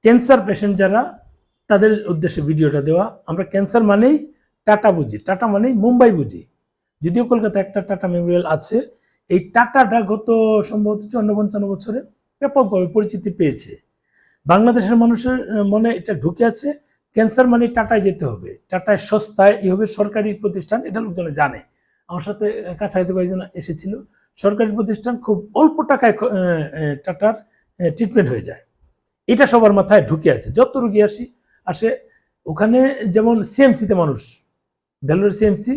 Cancer patient যারা, তাদের উদ্দেশ্যে ভিডিওটা দেওয়া। আমরা ক্যান্সার মানেই টাটা বুঝি, টাটা মানেই মুম্বাই বুঝি। যদিও কলকাতায় একটা টাটা মেমোরিয়াল আছে, এই টাটাটা গত সম্ভবত 54-55 বছরে ব্যাপকভাবে পরিচিতি পেয়েছে। বাংলাদেশের মানুষের মনে এটা ঢুকে আছে, ক্যান্সার মানে টাটায় যেতে হবে, টাটায় সস্তায় এই হবে সরকারি প্রতিষ্ঠান, এটা লোকজনে জানে। আমার সাথে কাছাকাছি কয়েকজন এসেছিল, সরকারি প্রতিষ্ঠান, খুব অল্প টাকায় টাটার ট্রিটমেন্ট হয়ে যায়, এটা সবার মাথায় ঢুকে আছে। যত রুগী আসে ওখানে, যেমন সিএমসিতে মানুষ, ভেলোর সিএমসি,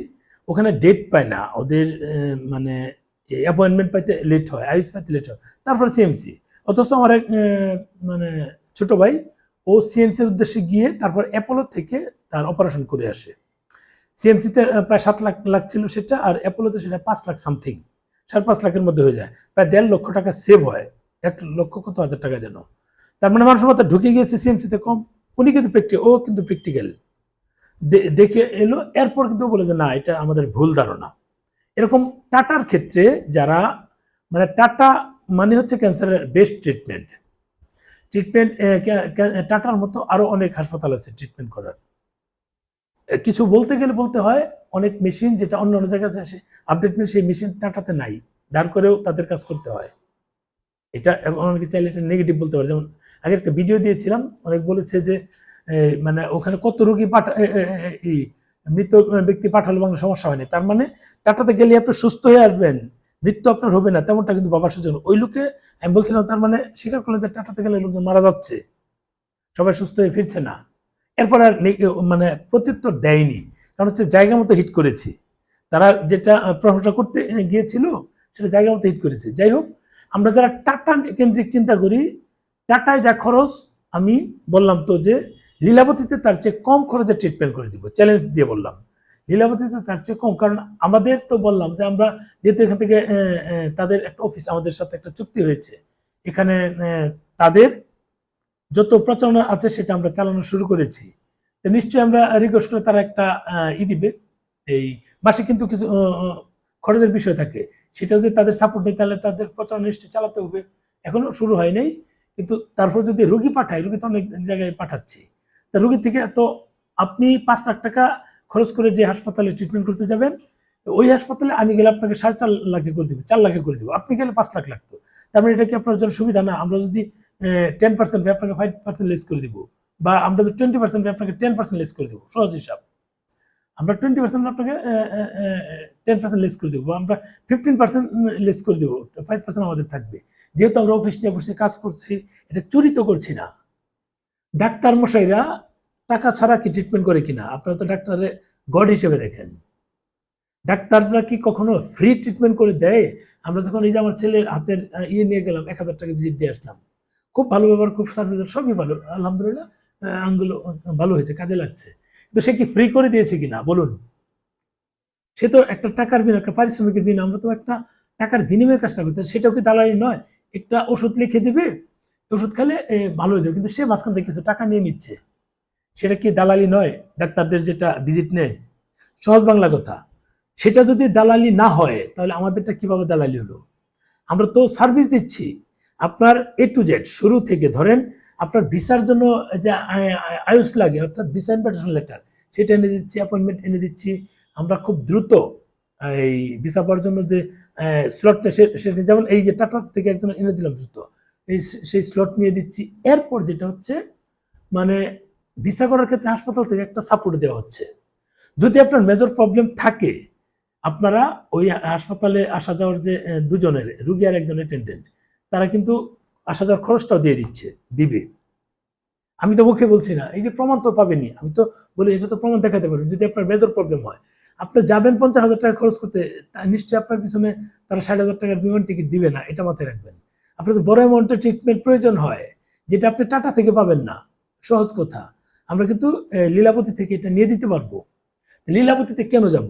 ওখানে ডেট পায় না, ওদের মানে অ্যাপয়েন্টমেন্ট পাইতে লেট হয়, আইস পাইতে লেট হয়, তারপর সিএমসি। অথচ আমার এক মানে ছোট ভাই, ও সিএমসির উদ্দেশ্যে গিয়ে তারপর অ্যাপোলো থেকে তার অপারেশন করে আসে। সিএমসিতে প্রায় 7 লাখ লাগছিল সেটা, আর অ্যাপোলোতে সেটা 5 লাখ সামথিং, 5.5 লাখের মধ্যে হয়ে যায়, প্রায় 1.5 লক্ষ টাকা সেভ হয়, 1 লক্ষ কত হাজার টাকা যেন। তার মানে মানুষের মাথায় ঢুকে গিয়েছে সিএমসিতে কম। উনি কিন্তু ও কিন্তু প্র্যাকটিক্যাল দেখে এলো, এরপর কিন্তু বলে যে না, এটা আমাদের ভুল ধারণা। এরকম টাটার ক্ষেত্রে যারা, মানে টাটা মানে হচ্ছে ক্যান্সারের বেস্ট ট্রিটমেন্ট। টাটার মতো আরো অনেক হাসপাতাল আছে ট্রিটমেন্ট করার। কিছু বলতে গেলে বলতে হয়, অনেক মেশিন যেটা অন্য অন্য জায়গায় আছে আপডেট মেশিন, সেই মেশিন টাটাতে নাই, দাঁড় করেও তাদের কাজ করতে হয়। এটা অনেকে চাইলে এটা নেগেটিভ বলতে পারে। যেমন আগে একটা ভিডিও দিয়েছিলাম, অনেক বলেছে যে মানে ওখানে কত রোগী মৃত ব্যক্তি পাঠালে বাংলা সমস্যা হয়নি, তার মানে টাটাতে গেলে আপনি সুস্থ হয়ে আসবেন, মৃত্যু আপনার হবে না, তেমনটা কিন্তু বাবার সুযোগ। ওই লোকে আমি বলছিলাম, তার মানে স্বীকার করলেন যে টাটাতে গেলে লোকজন মারা যাচ্ছে, সবাই সুস্থ হয়ে ফিরছে না। এরপর আর মানে প্রত্যুত্তর দেয়নি, কারণ হচ্ছে জায়গা মতো হিট করেছি, তারা যেটা প্রশংসা করতে গিয়েছিল সেটা জায়গা মতো হিট করেছে। যাই হোক, আমরা যারা টাটা কেন্দ্রিক চিন্তা করি, টাটায় যা খরচ, আমি বললাম তো যে লীলাবতীতে তার চেয়ে কম খরচে ট্রিটমেন্ট করে দিব, চ্যালেঞ্জ দিয়ে বললাম। লীলাবতীতে তার চেয়ে কম, কারণ আমাদের তো বললাম যে আমরা যেহেতু এখান থেকে তাদের একটা অফিস, আমাদের সাথে একটা চুক্তি হয়েছে, এখানে তাদের যত প্রচারণা আছে সেটা আমরা চালানো শুরু করেছি। নিশ্চয়ই আমরা রিকোয়েস্ট করে তারা একটা দিবে, এই মাসে কিন্তু কিছু খরচের বিষয় থাকে, সেটা যদি তাদের সাপোর্ট নেই তাহলে তাদের প্রচারণা নিশ্চয়ই চালাতে হবে। এখনো শুরু হয় নাই, কিন্তু তারপর যদি রুগী পাঠায়, রুগী তো অনেক জায়গায় পাঠাচ্ছি, তা রুগীর থেকে তো আপনি 5 লাখ টাকা খরচ করে যে হাসপাতালে ট্রিটমেন্ট করতে যাবেন, ওই হাসপাতালে আমি গেলে আপনাকে 4.5 লাখে করে দিব, 4 লাখে করে দিব, আপনি গেলে 5 লাখ লাগতো। তার মানে এটা কি আপনার জন্য সুবিধা না? আমরা যদি 10% আপনাকে 5% লেস করে দিব, বা আমরা যদি 20% আপনাকে 10% লেস করে দেবো, সহজ হিসাব। আমরা 20% আপনাকে 10% লেস করে দেবো, আমরা 15% লেস করে দেবো, 5% আমাদের থাকবে। যেহেতু আমরা অফিস নিয়ে বসে কাজ করছি, এটা চুরি তো করছি না। ডাক্তার মশাইরা টাকা ছাড়া কি ট্রিটমেন্ট করে কিনা? আপনারা তো ডাক্তারে গড হিসেবে দেখেন। ডাক্তাররা কি কখনো ফ্রি ট্রিটমেন্ট করে দেয়? আমরা যখন এই যে আমার ছেলের হাতের নিয়ে গেলাম, 1000 টাকা ভিজিট দিয়ে আসলাম, খুব ভালো ব্যবহার, খুব সার্ভিস, সবই ভালো, আলহামদুলিল্লাহ, আঙ্গুলো ভালো হয়েছে, কাজে লাগছে। কিন্তু সে কি ফ্রি করে দিয়েছে কিনা বলুন? সে তো একটা টাকার বিনিময়, একটা পারিশ্রমিকের বিনিময়, আমরা তো একটা টাকার বিনিময়ে কাজটা করতে, সেটাও কি দালালি নয়? একটা ওষুধ লিখে দিবে, ওষুধ খেলে ভালো হয়ে যাবে, কিন্তু সে মাঝখান থেকে কিছু টাকা নিয়ে নিচ্ছে, সেটা কি দালালি নয়? ডাক্তারদের যেটা ভিজিট নেয়, সহজ বাংলা কথা, সেটা যদি দালালি না হয় তাহলে আমাদেরটা কিভাবে দালালি হলো? আমরা তো সার্ভিস দিচ্ছি, আপনার A to Z শুরু থেকে ধরেন, আপনার ভিসার জন্য যে আয়ুষ লাগে, অর্থাৎ ভিসা ইনভিটেশন লেটার, সেটা এনে দিচ্ছি, অ্যাপয়েন্টমেন্ট এনে দিচ্ছি, আমরা খুব দ্রুত এই ভিসা পাওয়ার জন্য যে স্লটটা, সেটা যেমন এই যে টাটা থেকে একজন এনে দিলাম দ্রুত, সেই স্লট নিয়ে দিচ্ছি। এরপর যেটা হচ্ছে, মানে ভিসা করার ক্ষেত্রে হাসপাতাল থেকে একটা সাপোর্ট দেওয়া হচ্ছে। যদি আপনার মেজর প্রবলেম থাকে, আপনারা ওই হাসপাতালে আসা যাওয়ার যে দুজনের, রুগী আর একজন অ্যাটেন্ডেন্ট, তারা কিন্তু আসা যাওয়ার খরচটাও দিয়ে দিবে। আমি তো মুখে বলছি না, এই যে প্রমাণ তো পাবেনি, আমি তো বলি এটা তো প্রমাণ দেখাতে পারবেন। যদি আপনার মেজর প্রবলেম হয়, আপনি যাবেন 50,000 টাকা খরচ করতে, নিশ্চয়ই আপনার পিছনে তারা 60,000 টাকার বিমান টিকিট দিবে না, এটা মাথায় রাখবেন। আপনার তো বড় অ্যামাউন্টের ট্রিটমেন্ট প্রয়োজন হয়, যেটা আপনি টাটা থেকে পাবেন না। সহজ কথা, আমরা কিন্তু লীলাবতী থেকে এটা নিয়ে দিতে পারবো। লীলাবতীতে কেন যাব?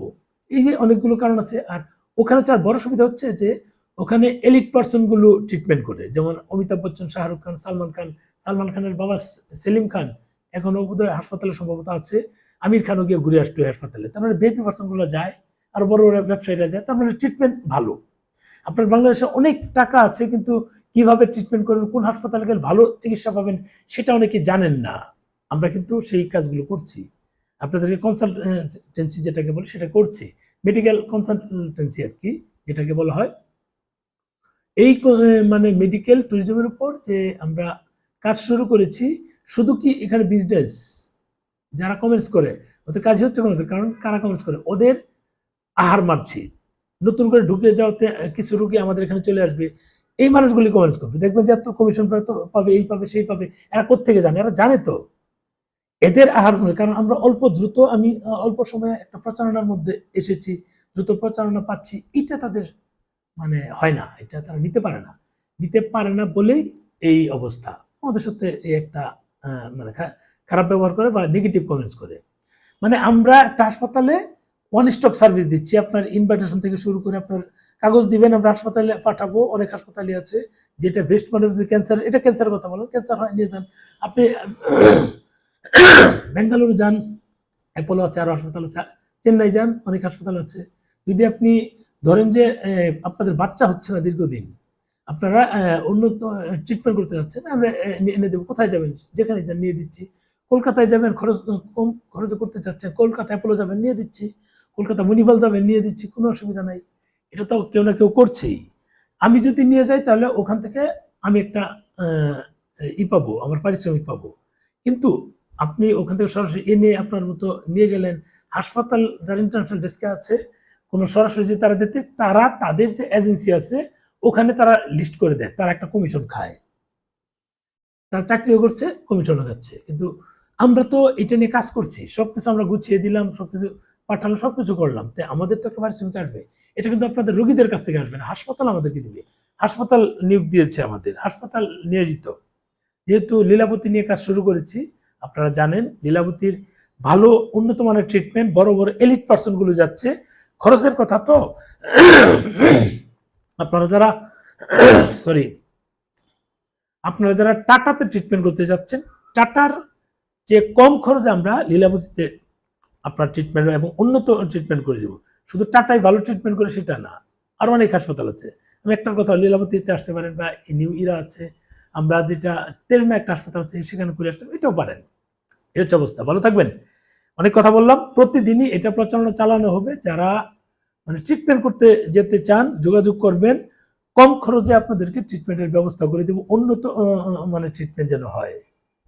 এই যে অনেকগুলো কারণ আছে। আর ওখানে তো আর বড় সুবিধা হচ্ছে যে ওখানে এলিট পার্সনগুলো ট্রিটমেন্ট করে, যেমন অমিতাভ বচ্চন, শাহরুখ খান, সালমান খান, সালমান খানের বাবা সেলিম খান এখনো বোধহয় হাসপাতালে সম্ভবত আছে, আমির খানও গিয়ে ঘুরে আসতো হাসপাতালে। তার মানে ভিআইপি পার্সনগুলো যায়, আর বড় বড় ব্যবসায়ীরা যায়, তার মানে ট্রিটমেন্ট ভালো। আপনার বাংলাদেশে অনেক টাকা আছে, কিন্তু কিভাবে ট্রিটমেন্ট করবেন, কোন হাসপাতালে গেলে ভালো চিকিৎসা পাবেন সেটা অনেকে জানেন না। আমরা কিন্তু সেই কাজগুলো করছি, আপনাদেরকে কনসালটেন্সি যেটাকে বলি সেটা করছি, মেডিকেল কনসালটেন্সি আর কি যেটাকে বলা হয়। এই মানে মেডিকেল ট্যুরিজমের উপর যে আমরা কাজ শুরু করেছি, শুধু কি এখানে বিজনেস, যারা কমেন্টস করে ওদের কাজই হচ্ছে কমেন্টস, কারণ কারা কমেন্টস করে ওদের আহার মারছি, নতুন করে ঢুকে যাওয়াতে কিছু রুগী আমাদের এখানে চলে আসবে, এই মানুষগুলি কমেন্টস করবে, দেখবেন যে এত কমিশন পাবে, এই পাবে সেই পাবে, এরা কোত্থেকে জানে, এরা জানে তো এদের আহার, কারণ আমরা দ্রুত আমি অল্প সময়ে একটা প্রচারণার মধ্যে এসেছি, দ্রুত প্রচারণা পাচ্ছি, এটা তাদের মানে হয় না, এটা তারা নিতে পারে না বলেই এই অবস্থা। আমাদের সাথে এই একটা মানে খারাপ ব্যবহার করে বা নেগেটিভ কমেন্টস করে। মানে আমরা একটা হাসপাতালে ওয়ান স্টপ সার্ভিস দিচ্ছি, আপনার ইনভাইটেশন থেকে শুরু করে আপনার কাগজ দিবেন, আমরা হাসপাতালে পাঠাবো, অনেক হাসপাতালই আছে যেটা বেস্ট মানে ক্যান্সার, এটা ক্যান্সারের কথা বলেন, ক্যান্সার হয় নিয়ে যান আপনি বেঙ্গালুরু যান, অ্যাপোলো আছে, আরো হাসপাতাল আছে, চেন্নাই যান, অনেক হাসপাতাল আছে। যদি আপনি ধরেন যে আপনাদের বাচ্চা হচ্ছে না দীর্ঘদিন, আপনারা উন্নত ট্রিটমেন্ট করতে যাচ্ছেন, আমরা এনে দেবো, কোথায় যাবেন, যেখানে যান নিয়ে দিচ্ছি। কলকাতায় যাবেন, খরচ কম খরচে করতে চাচ্ছেন, কলকাতা অ্যাপোলো যাবেন, নিয়ে দিচ্ছি। কলকাতা মণিপাল যাবেন, নিয়ে দিচ্ছি, কোনো অসুবিধা নাই। এটা তো কেউ না কেউ করছেই। আমি যদি নিয়ে যাই তাহলে ওখান থেকে আমি একটা পাবো, আমার পারিশ্রমিক পাবো। কিন্তু আপনি ওখান থেকে সরাসরি এনে আপনার মতো নিয়ে গেলেন, হাসপাতাল যারা ইন্টারন্যাশনাল ডেস্কে আছে, কোনো সরাসরি যে তারা দিতে, তারা তাদের যে এজেন্সি আছে ওখানে তারা লিস্ট করে দেয়, তারা একটা কমিশন খায়, তারা চাকরিও করছে, কমিশনও খাচ্ছে। কিন্তু আমরা তো এটা নিয়ে কাজ করছি, সবকিছু আমরা গুছিয়ে দিলাম, সবকিছু পাঠালাম, সবকিছু করলাম, তাই আমাদের তো একটা পারিশ্রমিক আসবে। এটা কিন্তু আপনাদের রোগীদের কাছ থেকে আসবে না, হাসপাতাল আমাদেরকে দিবে, হাসপাতাল নিয়োগ দিয়েছে আমাদের, হাসপাতাল নিয়োজিত। যেহেতু লীলাবতী নিয়ে কাজ শুরু করেছি, আপনারা জানেন লীলাবতীর ভালো উন্নত মানের ট্রিটমেন্ট, বড় বড় এলিট পার্সন গুলো যাচ্ছে। খরচের কথা তো আপনারা যারা আপনারা যারা টাটাতে ট্রিটমেন্ট করতে যাচ্ছেন, টাটার যে কম খরচে আমরা লীলাবতীতে আপনার ট্রিটমেন্ট এবং উন্নত ট্রিটমেন্ট করে দেবো। শুধু টাটাই ভালো ট্রিটমেন্ট করে সেটা না, আরো অনেক হাসপাতাল আছে। আমি একটার কথা, লীলাবতীতে আসতে পারেন, বা নিউ ইরা আছে, আমরা যেটা তেলনা একটা হাসপাতাল আছে সেখানে করে আসতে, এটাও পারেন। এই হচ্ছে অবস্থা। ভালো থাকবেন। অনেক কথা বললাম, প্রতিদিনই এটা প্রচারণা চালানো হবে। যারা মানে ট্রিটমেন্ট করতে যেতে চান যোগাযোগ করবেন, কম খরচে আপনাদেরকে ট্রিটমেন্টের ব্যবস্থা করে দেবো, উন্নত মানে ট্রিটমেন্ট যেন হয়।